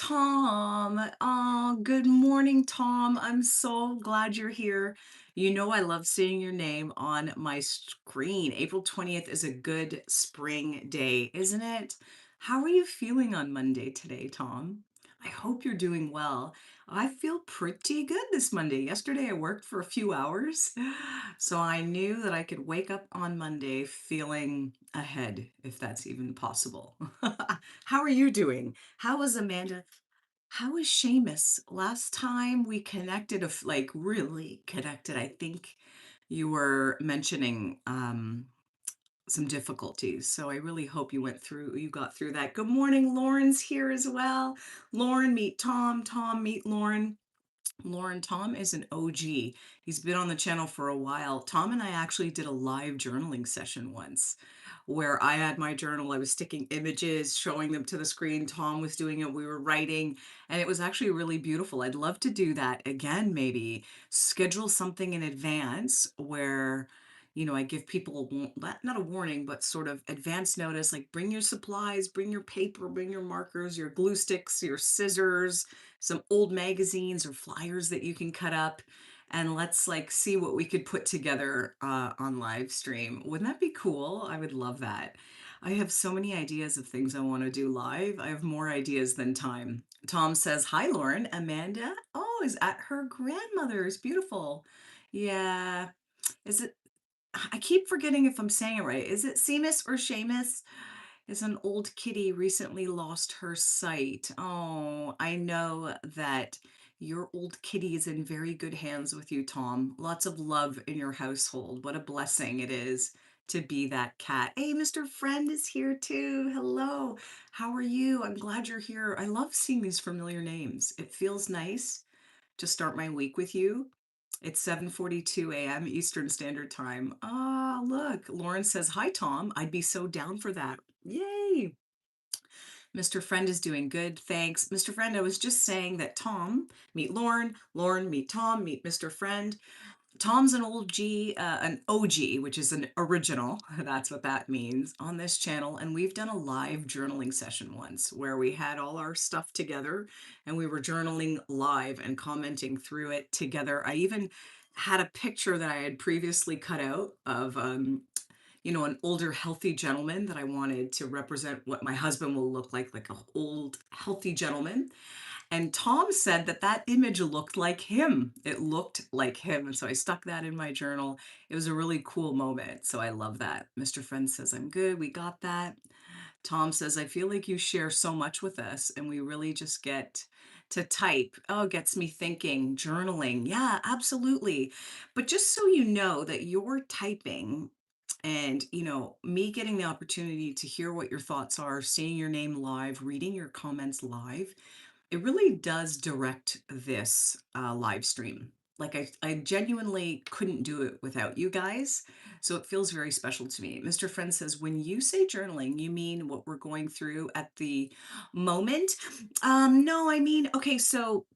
Tom. Oh, good morning, Tom. I'm so glad you're here. You know, I love seeing your name on my screen. April 20th is a good spring day, isn't it? How are you feeling on Monday today, Tom? I hope you're doing well. I feel pretty good this Monday. Yesterday I worked for a few hours, so I knew that I could wake up on Monday feeling ahead, if that's even possible. How are you doing? How is Amanda? How is Seamus? Last time we connected, like really connected, I think you were mentioning some difficulties. So I really hope you got through that. Good morning, Lauren's here as well. Lauren, meet Tom. Tom, meet Lauren. Lauren, Tom is an OG. He's been on the channel for a while. Tom and I actually did a live journaling session once where I had my journal. I was sticking images, showing them to the screen. Tom was doing it. We were writing, and it was actually really beautiful. I'd love to do that again, maybe schedule something in advance where I give people not a warning, but sort of advance notice, like bring your supplies, bring your paper, bring your markers, your glue sticks, your scissors, some old magazines or flyers that you can cut up, and let's like see what we could put together on live stream. Wouldn't that be cool? I would love that. I have so many ideas of things I want to do live. I have more ideas than time. Tom says, hi, Lauren. Amanda, oh, is at her grandmother's. Beautiful. Yeah. Is it? I keep forgetting if I'm saying it right. Is it Seamus or Seamus? Is an old kitty recently lost her sight. Oh, I know that your old kitty is in very good hands with you, Tom. Lots of love in your household. What a blessing it is to be that cat. Hey, Mr. Friend is here too. Hello. How are you? I'm glad you're here. I love seeing these familiar names. It feels nice to start my week with you. It's 7:42 a.m. Eastern Standard Time. Ah, look, Lauren says, hi, Tom. I'd be so down for that. Yay. Mr. Friend is doing good. Thanks. Mr. Friend, I was just saying that Tom, meet Lauren, Lauren, meet Tom, meet Mr. Friend. Tom's an OG, which is an original. That's what that means on this channel. And we've done a live journaling session once where we had all our stuff together and we were journaling live and commenting through it together. I even had a picture that I had previously cut out of an older, healthy gentleman that I wanted to represent what my husband will look like an old, healthy gentleman. And Tom said that that image looked like him. It looked like him. And so I stuck that in my journal. It was a really cool moment. So I love that. Mr. Friend says, I'm good. We got that. Tom says, I feel like you share so much with us and we really just get to type. Oh, it gets me thinking, journaling. Yeah, absolutely. But just so you know that you're typing and, me getting the opportunity to hear what your thoughts are, seeing your name live, reading your comments live, it really does direct this live stream. Like I genuinely couldn't do it without you guys. So it feels very special to me. Mr. Friend says, when you say journaling, you mean what we're going through at the moment? No, I mean, okay, so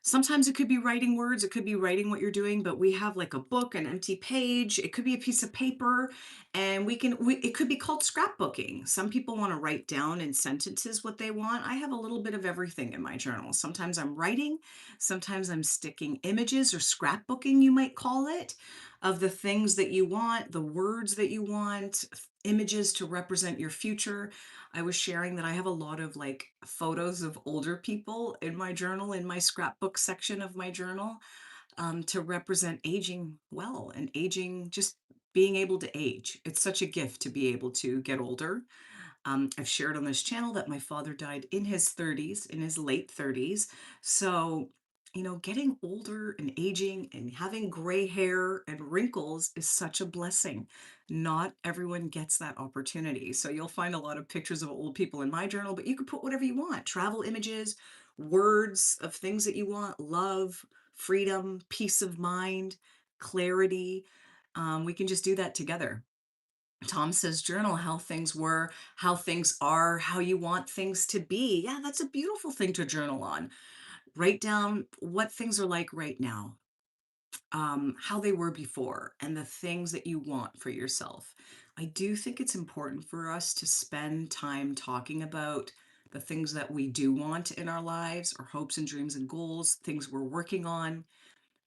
sometimes it could be writing words, it could be writing what you're doing, but we have like a book, an empty page, it could be a piece of paper, and it could be called scrapbooking. Some people want to write down in sentences what they want. I have a little bit of everything in my journal. Sometimes I'm writing, sometimes I'm sticking images or scrapbooking, you might call it, of the things that you want, the words that you want, images to represent your future. I was sharing that I have a lot of like photos of older people in my journal, in my scrapbook section of my journal, to represent aging well and aging, just being able to age. It's such a gift to be able to get older. I've shared on this channel that my father died in his 30s, in his late 30s. So, getting older and aging and having gray hair and wrinkles is such a blessing. Not everyone gets that opportunity. So you'll find a lot of pictures of old people in my journal, but you can put whatever you want, travel images, words of things that you want, love, freedom, peace of mind, clarity. We can just do that together. Tom says, journal how things were, how things are, how you want things to be. Yeah, that's a beautiful thing to journal on. Write down what things are like right now, how they were before, and the things that you want for yourself. I do think it's important for us to spend time talking about the things that we do want in our lives, our hopes and dreams and goals, things we're working on,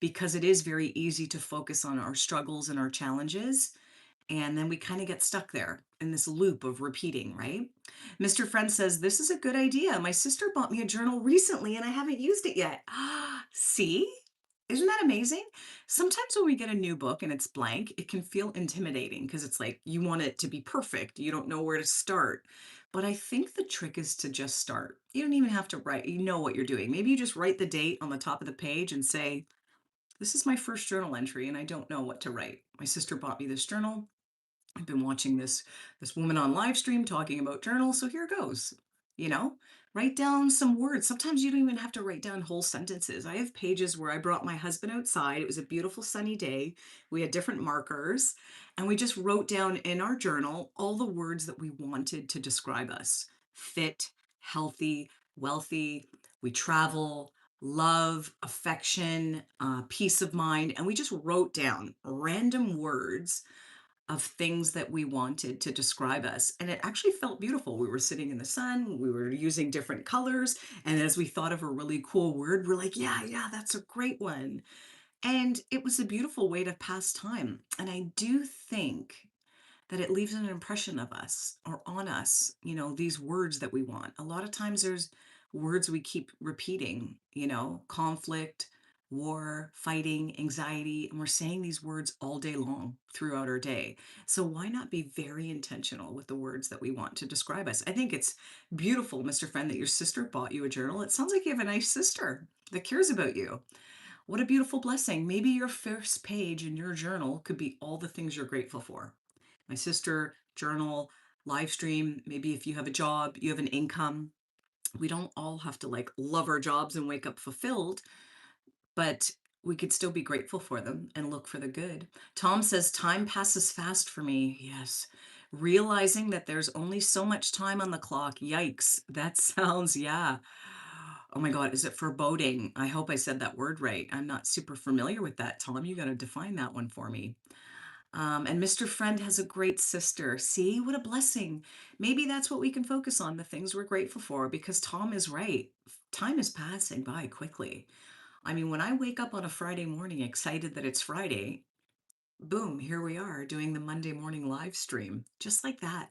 because it is very easy to focus on our struggles and our challenges. And then we kind of get stuck there in this loop of repeating, right? Mr. Friend says, "This is a good idea. My sister bought me a journal recently and I haven't used it yet." See? Isn't that amazing? Sometimes when we get a new book and it's blank, it can feel intimidating because it's like you want it to be perfect. You don't know where to start. But I think the trick is to just start. You don't even have to write, you know what you're doing. Maybe you just write the date on the top of the page and say, "This is my first journal entry and I don't know what to write. My sister bought me this journal. I've been watching this woman on live stream talking about journals, so here goes. You know, write down some words. Sometimes you don't even have to write down whole sentences. I have pages where I brought my husband outside. It was a beautiful sunny day. We had different markers, and we just wrote down in our journal all the words that we wanted to describe us: fit, healthy, wealthy. We travel, love, affection, peace of mind, and we just wrote down random words of things that we wanted to describe us. And it actually felt beautiful. We were sitting in the sun, we were using different colors. And as we thought of a really cool word, we're like, yeah, yeah, that's a great one. And it was a beautiful way to pass time. And I do think that it leaves an impression of us or on us, these words that we want. A lot of times there's words we keep repeating, conflict, war, fighting, anxiety, and we're saying these words all day long throughout our day. So why not be very intentional with the words that we want to describe us? I think it's beautiful, Mr. Friend, that your sister bought you a journal. It sounds like you have a nice sister that cares about you. What a beautiful blessing. Maybe your first page in your journal could be all the things you're grateful for. My sister, journal, live stream. Maybe if you have a job, you have an income. We don't all have to like love our jobs and wake up fulfilled, but we could still be grateful for them and look for the good. Tom says, "Time passes fast for me." Yes. Realizing that there's only so much time on the clock. Yikes. That sounds, yeah. Oh my God, is it foreboding? I hope I said that word right. I'm not super familiar with that, Tom. You got to define that one for me. And Mr. Friend has a great sister. See, what a blessing. Maybe that's what we can focus on, the things we're grateful for, because Tom is right. Time is passing by quickly. I mean, when I wake up on a Friday morning excited that it's Friday, boom, here we are doing the Monday morning live stream. Just like that.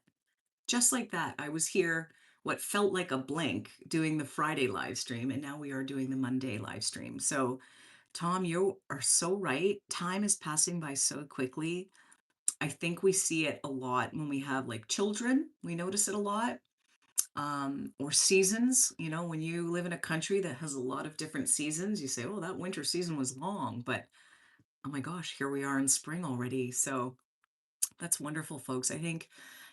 Just like that. I was here what felt like a blink doing the Friday live stream, and now we are doing the Monday live stream. So, Tom, you are so right. Time is passing by so quickly. I think we see it a lot when we have like children. We notice it a lot. Or seasons, when you live in a country that has a lot of different seasons, you say, "Oh, that winter season was long," but oh my gosh, here we are in spring already. So that's wonderful, folks. I think,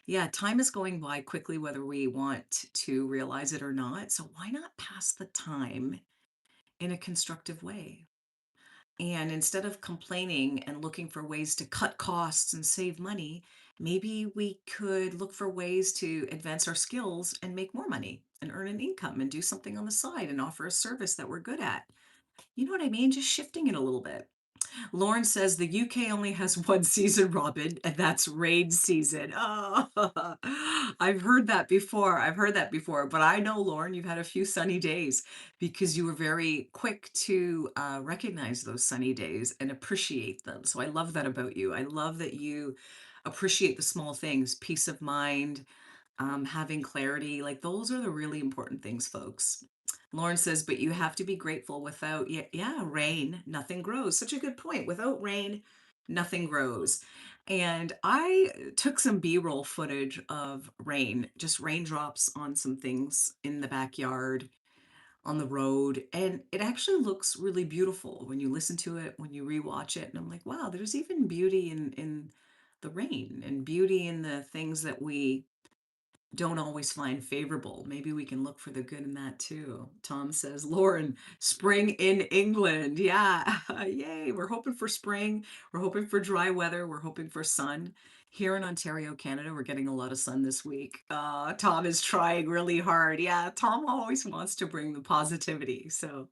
yeah, time is going by quickly, whether we want to realize it or not. So why not pass the time in a constructive way? And instead of complaining and looking for ways to cut costs and save money, maybe we could look for ways to advance our skills and make more money and earn an income and do something on the side and offer a service that we're good at. You know what I mean? Just shifting it a little bit. Lauren says the UK only has one season, Robin, and that's rain season. Oh, I've heard that before. I've heard that before. But I know, Lauren, you've had a few sunny days because you were very quick to recognize those sunny days and appreciate them. So I love that about you. I love that you appreciate the small things, peace of mind, having clarity. Like those are the really important things, folks. Lauren says, "But you have to be grateful. Without, yeah, yeah, rain, nothing grows." Such a good point. Without rain, nothing grows. And I took some B-roll footage of rain, just raindrops on some things in the backyard, on the road. And it actually looks really beautiful when you listen to it, when you rewatch it. And I'm like, wow, there's even beauty in the rain and beauty in the things that we don't always find favorable. Maybe we can look for the good in that too. Tom says, "Lauren, spring in England." Yeah, yay. We're hoping for spring. We're hoping for dry weather. We're hoping for sun. Here in Ontario, Canada, we're getting a lot of sun this week. Tom is trying really hard. Yeah, Tom always wants to bring the positivity. So,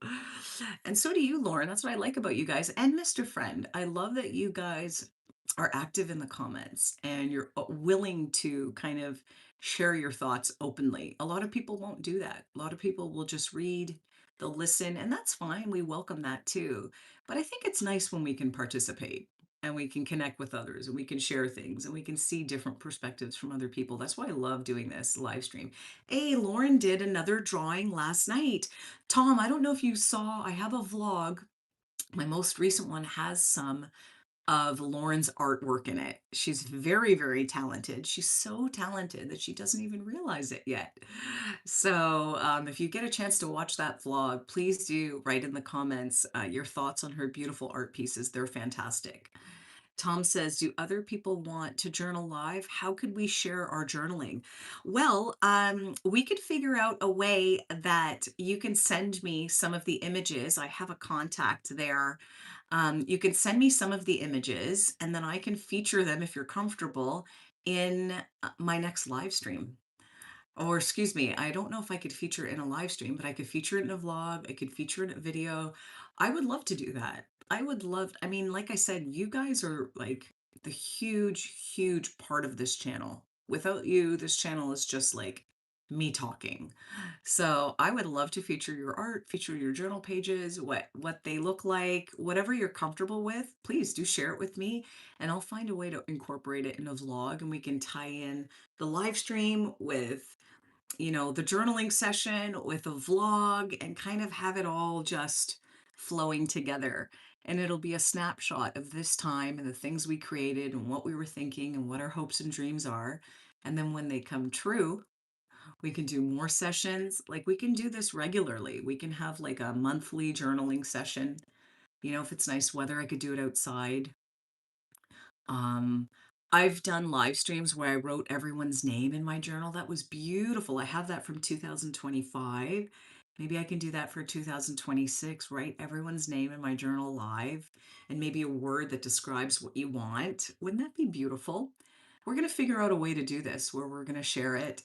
and so do you, Lauren. That's what I like about you guys. And Mr. Friend, I love that you guys are active in the comments and you're willing to kind of share your thoughts openly. A lot of people won't do that. A lot of people will just read, they'll listen, and that's fine. We welcome that too. But I think it's nice when we can participate and we can connect with others and we can share things and we can see different perspectives from other people. That's why I love doing this live stream. Hey, Lauren did another drawing last night. Tom, I don't know if you saw, I have a vlog. My most recent one has some of Lauren's artwork in it. She's very, very talented. She's so talented that she doesn't even realize it yet. So, if you get a chance to watch that vlog, please do write in the comments your thoughts on her beautiful art pieces. They're fantastic. Tom says, do other people want to journal live? How could we share our journaling? Well, we could figure out a way that you can send me some of the images. I have a contact there. You can send me some of the images and then I can feature them if you're comfortable in my next live stream. Or excuse me, I don't know if I could feature it in a live stream, but I could feature it in a vlog. I could feature it in a video. I would love to do that. I would love, I mean, like I said, you guys are like the huge, huge part of this channel. Without you, this channel is just like me talking. So I would love to feature your art, feature your journal pages, what they look like, whatever you're comfortable with. Please do share it with me, and I'll find a way to incorporate it in a vlog, and we can tie in the live stream with the journaling session with a vlog and kind of have it all just flowing together. And it'll be a snapshot of this time and the things we created and what we were thinking and what our hopes and dreams are. And then when they come true, we can do more sessions. Like we can do this regularly. We can have like a monthly journaling session. If it's nice weather, I could do it outside. Um, I've done live streams where I wrote everyone's name in my journal. That was beautiful. I have that from 2025. Maybe I can do that for 2026, write everyone's name in my journal live and maybe a word that describes what you want. Wouldn't that be beautiful? We're going to figure out a way to do this where we're going to share it,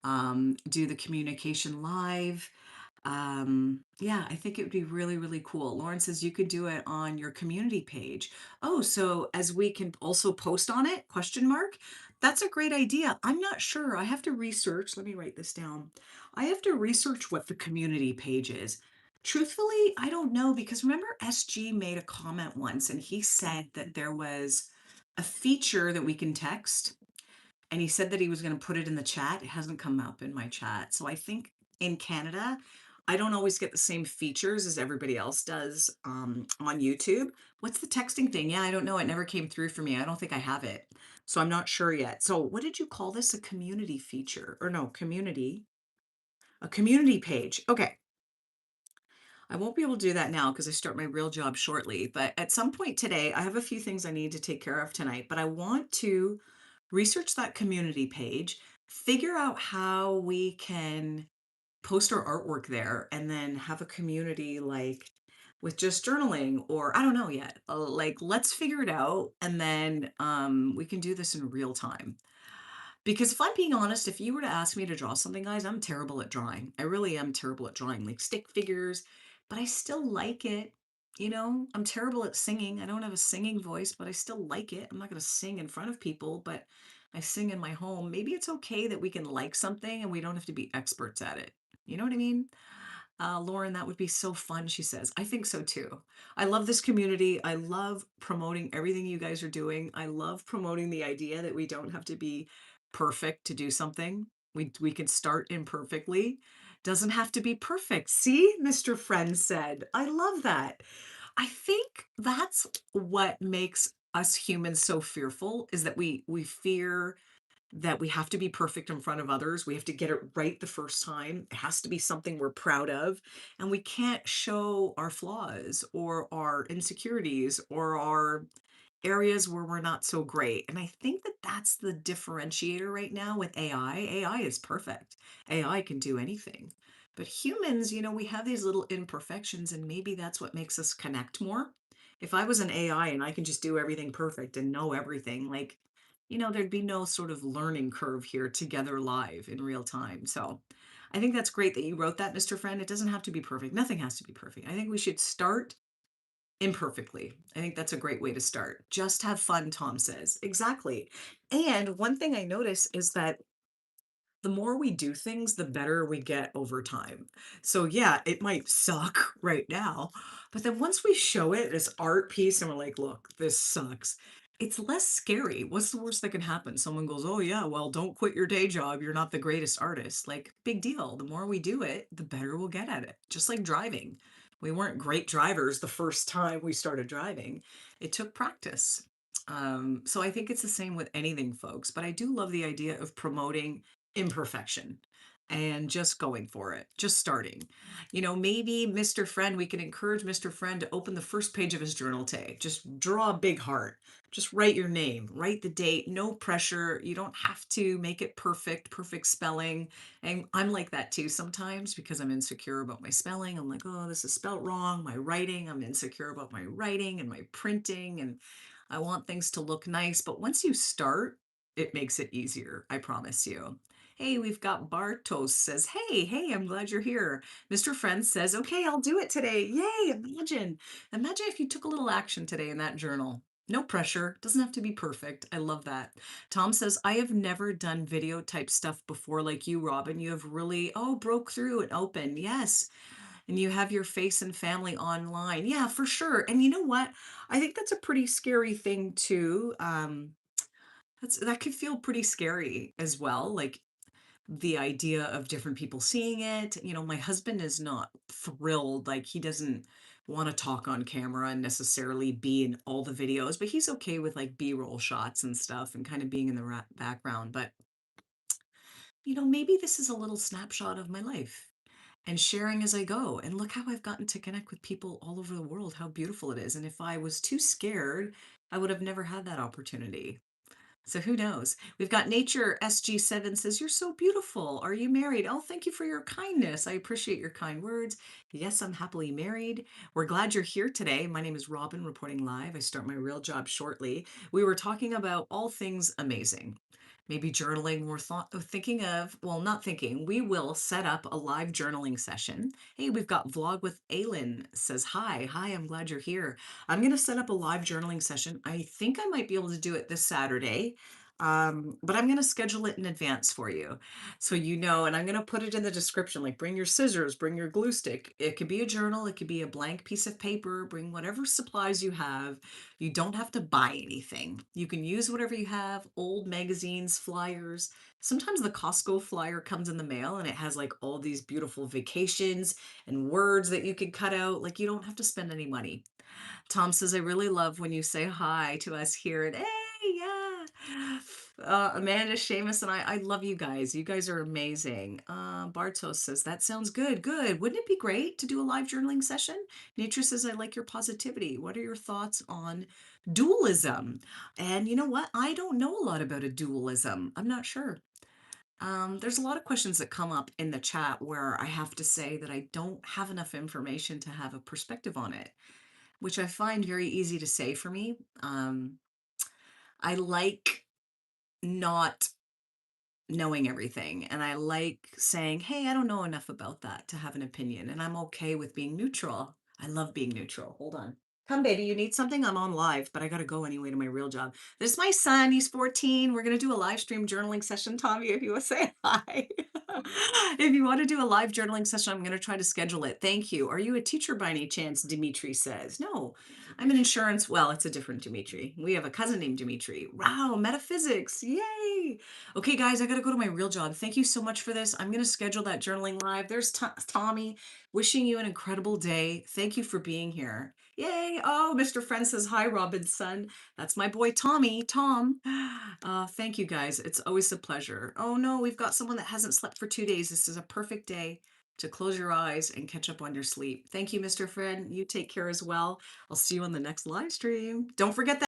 do the communication live. Yeah, I think it would be really, really cool. Lauren says you could do it on your community page. Oh, so as we can also post on it, question mark. That's a great idea. I'm not sure. I have to research. Let me write this down. I have to research what the community page is. Truthfully, I don't know because remember SG made a comment once and he said that there was a feature that we can text and he said that he was going to put it in the chat. It hasn't come up in my chat. So I think in Canada, I don't always get the same features as everybody else does on YouTube. What's the texting thing? Yeah, I don't know. It never came through for me. I don't think I have it. So I'm not sure yet. So what did you call this? A community feature or no, a community page. Okay. I won't be able to do that now because I start my real job shortly. But at some point today, I have a few things I need to take care of tonight, but I want to research that community page, figure out how we can post our artwork there, and then have a community like with just journaling or I don't know yet. Like let's figure it out and then we can do this in real time. Because if I'm being honest, if you were to ask me to draw something, guys, I'm terrible at drawing. I really am terrible at drawing, like stick figures, but I still like it. I'm terrible at singing. I don't have a singing voice, but I still like it. I'm not going to sing in front of people, but I sing in my home. Maybe it's okay that we can like something and we don't have to be experts at it. You know what I mean? Lauren, that would be so fun, she says. I think so too. I love this community. I love promoting everything you guys are doing. I love promoting the idea that we don't have to be perfect to do something. We can start imperfectly. Doesn't have to be perfect. See, Mr. Friend said. I love that. I think that's what makes us humans so fearful is that we fear that we have to be perfect in front of others. We have to get it right the first time. It has to be something we're proud of. And we can't show our flaws or our insecurities or our areas where we're not so great. And I think that that's the differentiator right now with AI. AI is perfect. AI can do anything. But humans, we have these little imperfections, and maybe that's what makes us connect more. If I was an AI and I can just do everything perfect and know everything, like, there'd be no sort of learning curve here together live in real time. So I think that's great that you wrote that, Mr. Friend. It doesn't have to be perfect. Nothing has to be perfect. I think we should start Imperfectly. I think that's a great way to start. Just have fun, Tom says. Exactly. And one thing I notice is that the more we do things, the better we get over time. So yeah, it might suck right now, but then once we show it as art piece and we're like, look, this sucks, it's less scary. What's the worst that can happen? Someone goes, oh yeah, well, don't quit your day job. You're not the greatest artist. Like, big deal. The more we do it, the better we'll get at it. Just like driving. We weren't great drivers the first time we started driving. It took practice. So I think it's the same with anything, folks. But I do love the idea of promoting imperfection and just going for it, just starting. Maybe Mr. Friend, we can encourage Mr. Friend to open the first page of his journal today. Just draw a big heart. Just write your name, write the date, no pressure. You don't have to make it perfect, perfect spelling. And I'm like that too sometimes because I'm insecure about my spelling. I'm like, oh, this is spelled wrong. My writing, I'm insecure about my writing and my printing. And I want things to look nice. But once you start, it makes it easier. I promise you. Hey, we've got Bartos says, hey, I'm glad you're here. Mr. Friend says, okay, I'll do it today. Yay, imagine if you took a little action today in that journal. No pressure, doesn't have to be perfect. I love that. Tom says, I have never done video type stuff before like you, Robin. You have really, broke through and open. Yes. And you have your face and family online. Yeah, for sure. And you know what? I think that's a pretty scary thing too. That could feel pretty scary as well. Like the idea of different people seeing it. My husband is not thrilled. Like, he doesn't want to talk on camera and necessarily be in all the videos, but he's okay with like B-roll shots and stuff and kind of being in the background. But, maybe this is a little snapshot of my life and sharing as I go. And look how I've gotten to connect with people all over the world, how beautiful it is. And if I was too scared, I would have never had that opportunity. So who knows? We've got Nature SG7 says, you're so beautiful. Are you married? Oh, thank you for your kindness. I appreciate your kind words. Yes, I'm happily married. We're glad you're here today. My name is Robin, reporting live. I start my real job shortly. We were talking about all things amazing. Maybe journaling. We're thinking of, well, not thinking, we will set up a live journaling session. Hey, we've got Vlog with Aylin says, hi, I'm glad you're here. I'm going to set up a live journaling session. I think I might be able to do it this Saturday, but I'm going to schedule it in advance for you. So, and I'm going to put it in the description, like bring your scissors, bring your glue stick. It could be a journal. It could be a blank piece of paper. Bring whatever supplies you have. You don't have to buy anything. You can use whatever you have, old magazines, flyers. Sometimes the Costco flyer comes in the mail and it has like all these beautiful vacations and words that you could cut out. Like, you don't have to spend any money. Tom says, I really love when you say hi to us here. And hey, yeah. Amanda, Seamus, and I love you guys. You guys are amazing. Bartos says, that sounds good. Good. Wouldn't it be great to do a live journaling session? Nature says, I like your positivity. What are your thoughts on dualism? And you know what? I don't know a lot about a dualism. I'm not sure. There's a lot of questions that come up in the chat where I have to say that I don't have enough information to have a perspective on it, which I find very easy to say for me. I like not knowing everything, and I like saying, hey, I don't know enough about that to have an opinion, and I'm okay with being neutral. I love being neutral. Hold on. Come, baby, you need something? I'm on live, but I gotta go anyway to my real job. This is my son. He's 14. We're gonna do a live stream journaling session, Tommy, if you want to say hi. If you want to do a live journaling session, I'm gonna try to schedule it. Thank you. Are you a teacher by any chance? Dimitri says. No, I'm an insurance. Well, it's a different Dimitri. We have a cousin named Dimitri. Wow, metaphysics. Yay. Okay, guys, I got to go to my real job. Thank you so much for this. I'm going to schedule that journaling live. There's Tommy, wishing you an incredible day. Thank you for being here. Yay. Oh, Mr. Friend says, hi, Robin's son. That's my boy, Tommy. Tom. Thank you, guys. It's always a pleasure. Oh, no, we've got someone that hasn't slept for 2 days. This is a perfect day to close your eyes and catch up on your sleep. Thank you, Mr. Friend. You take care as well. I'll see you on the next live stream. Don't forget that.